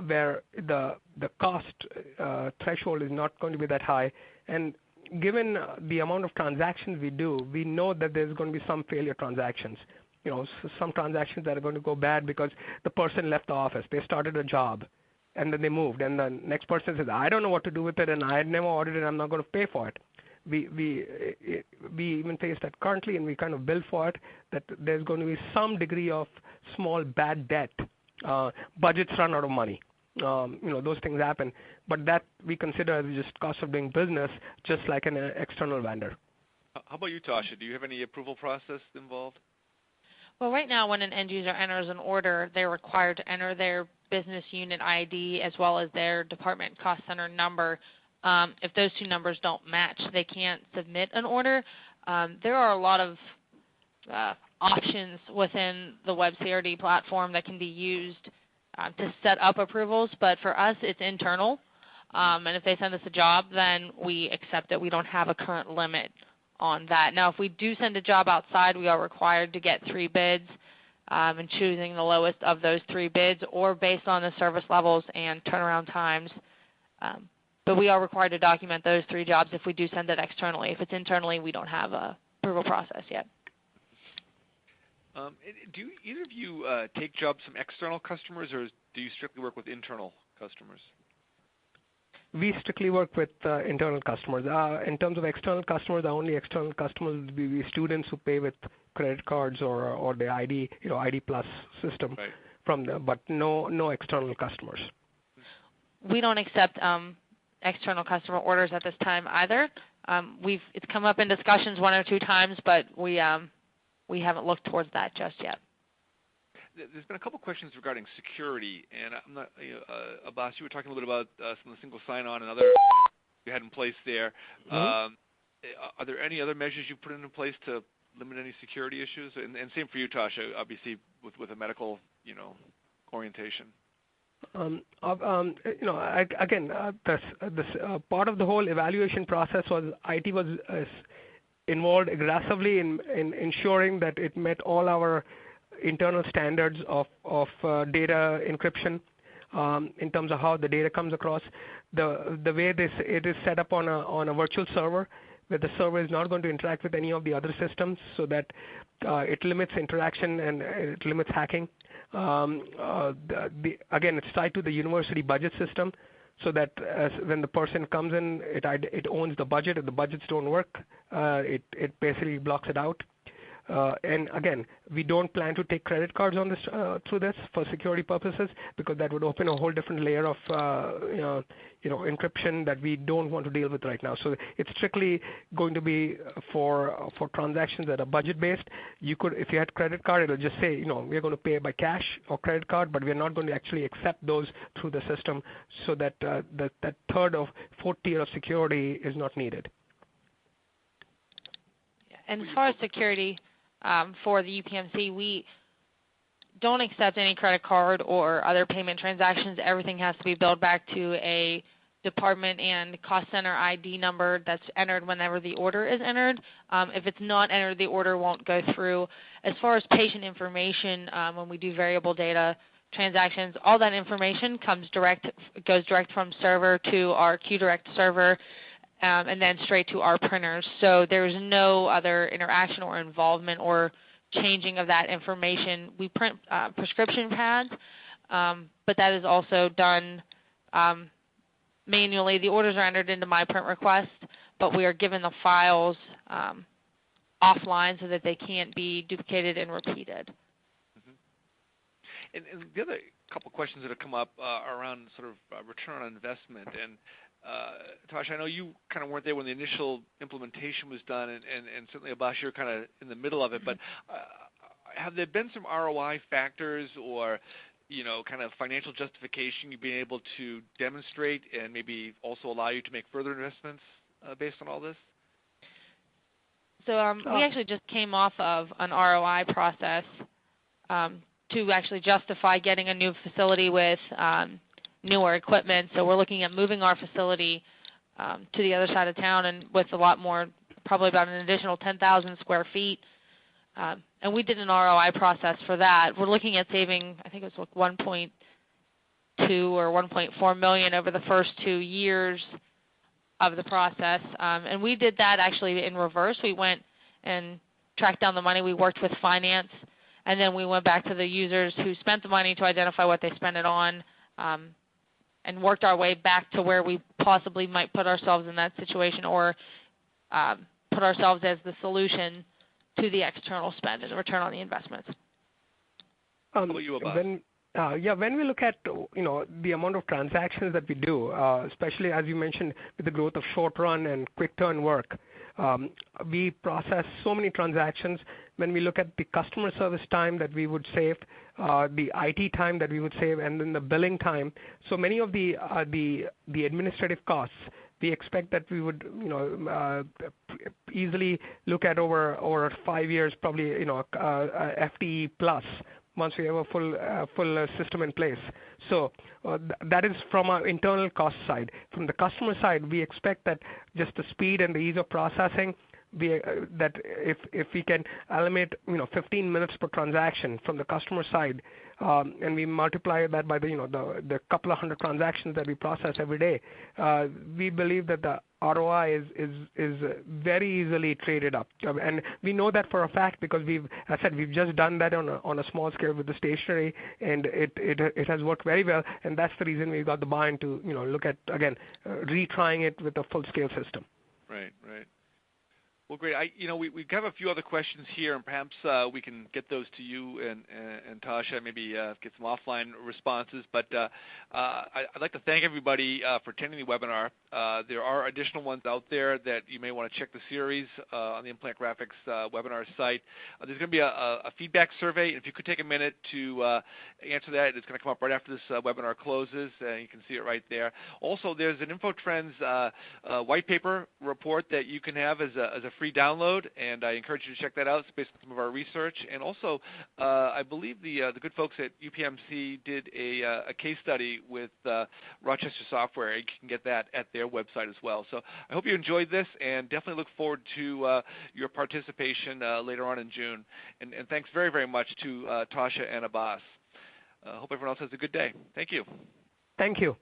where the cost threshold is not going to be that high. And given the amount of transactions we do, we know that there's going to be some failure transactions. Some transactions that are going to go bad because the person left the office. They started a job, and then they moved. And the next person says, I don't know what to do with it, and I had never audited it, I'm not going to pay for it. We even face that currently, and we kind of build for it, that there's going to be some degree of small bad debt. Budgets run out of money. Those things happen, but that we consider as just cost of doing business, just like an external vendor. How about you, Tasha? Do you have any approval process involved? Well, right now, when an end user enters an order, they're required to enter their business unit ID as well as their department cost center number. If those two numbers don't match, they can't submit an order. There are a lot of options within the WebCRD platform that can be used to set up approvals, but for us, it's internal. And if they send us a job, then we accept it. We don't have a current limit on that. Now, if we do send a job outside, we are required to get 3 bids and choosing the lowest of those 3 bids or based on the service levels and turnaround times. But we are required to document those 3 jobs if we do send it externally. If it's internally, we don't have a approval process yet. Do either of you take jobs from external customers, or do you strictly work with internal customers? We strictly work with internal customers. In terms of external customers, the only external customers would be students who pay with credit cards or the ID Plus system, right, from them, but no external customers. We don't accept external customer orders at this time either. It's come up in discussions 1 or 2 times, but we haven't looked towards that just yet. There's been a couple questions regarding security, and I'm not, Abbas, you were talking a little bit about some of the single sign-on and other you had in place there. Mm-hmm. Are there any other measures you put into place to limit any security issues? And same for you, Tasha, obviously with a medical, orientation. Again, this part of the whole evaluation process was IT was involved aggressively in ensuring that it met all our internal standards of data encryption in terms of how the data comes across. The way it is set up on a virtual server, where the server is not going to interact with any of the other systems, so that it limits interaction and it limits hacking. Again, it's tied to the university budget system, so that when the person comes in, it owns the budget. If the budgets don't work, it basically blocks it out. And again, we don't plan to take credit cards on this through this for security purposes, because that would open a whole different layer of encryption that we don't want to deal with right now. So it's strictly going to be for transactions that are budget based. You could, if you had credit card, it'll just say, we're going to pay by cash or credit card, but we're not going to actually accept those through the system, so that that third or fourth tier of security is not needed. And as far as security for the UPMC, we don't accept any credit card or other payment transactions. Everything has to be billed back to a department and cost center ID number that's entered whenever the order is entered. If it's not entered, the order won't go through. As far as patient information, when we do variable data transactions, all that information goes direct from server to our QDirect server, and then straight to our printers. So there's no other interaction or involvement or changing of that information. We print prescription pads, but that is also done manually. The orders are entered into my print request, but we are given the files offline so that they can't be duplicated and repeated. And the other couple questions that have come up around sort of return on investment. And Tasha, I know you kind of weren't there when the initial implementation was done, and certainly Abbas, you're kind of in the middle of it. But have there been some ROI factors or kind of financial justification you've been able to demonstrate, and maybe also allow you to make further investments based on all this? So we actually just came off of an ROI process to actually justify getting a new facility with newer equipment. So we're looking at moving our facility to the other side of town, and with a lot more, probably about an additional 10,000 square feet. And we did an ROI process for that. We're looking at saving, I think it was like 1.2 or 1.4 million over the first 2 years of the process. And we did that actually in reverse. We went and tracked down the money. We worked with finance, and then we went back to the users who spent the money to identify what they spent it on, and worked our way back to where we possibly might put ourselves in that situation, or put ourselves as the solution to the external spend and the return on the investments. How about you, Abbas? When we look at the amount of transactions that we do, especially as you mentioned with the growth of short run and quick turn work, we process so many transactions. When we look at the customer service time that we would save, the IT time that we would save, and then the billing time, so many of the administrative costs, we expect that we would easily look at over 5 years, probably FTE plus, once we have a full system in place. So that is from our internal cost side. From the customer side, we expect that just the speed and the ease of processing, that if we can eliminate 15 minutes per transaction from the customer side, and we multiply that by the couple of hundred transactions that we process every day, we believe that the ROI is very easily traded up. And we know that for a fact because we've just done that on a small scale with the stationery, and it has worked very well, and that's the reason we got the buy-in to look at, again, retrying it with a full-scale system. Right. Well, great. We have a few other questions here, and perhaps we can get those to you and Tasha, maybe get some offline responses. But I'd like to thank everybody for attending the webinar. There are additional ones out there that you may want to check the series on the Implant Graphics webinar site. There's going to be a feedback survey, and if you could take a minute to answer that, it's going to come up right after this webinar closes, and you can see it right there. Also, there's an InfoTrends white paper report that you can have as a free download, and I encourage you to check that out. It's based on some of our research. And also, I believe the good folks at UPMC did a case study with Rochester Software. You can get that at their website as well. So I hope you enjoyed this, and definitely look forward to your participation later on in June. And thanks very, very much to Tasha and Abbas. Hope everyone else has a good day. Thank you. Thank you.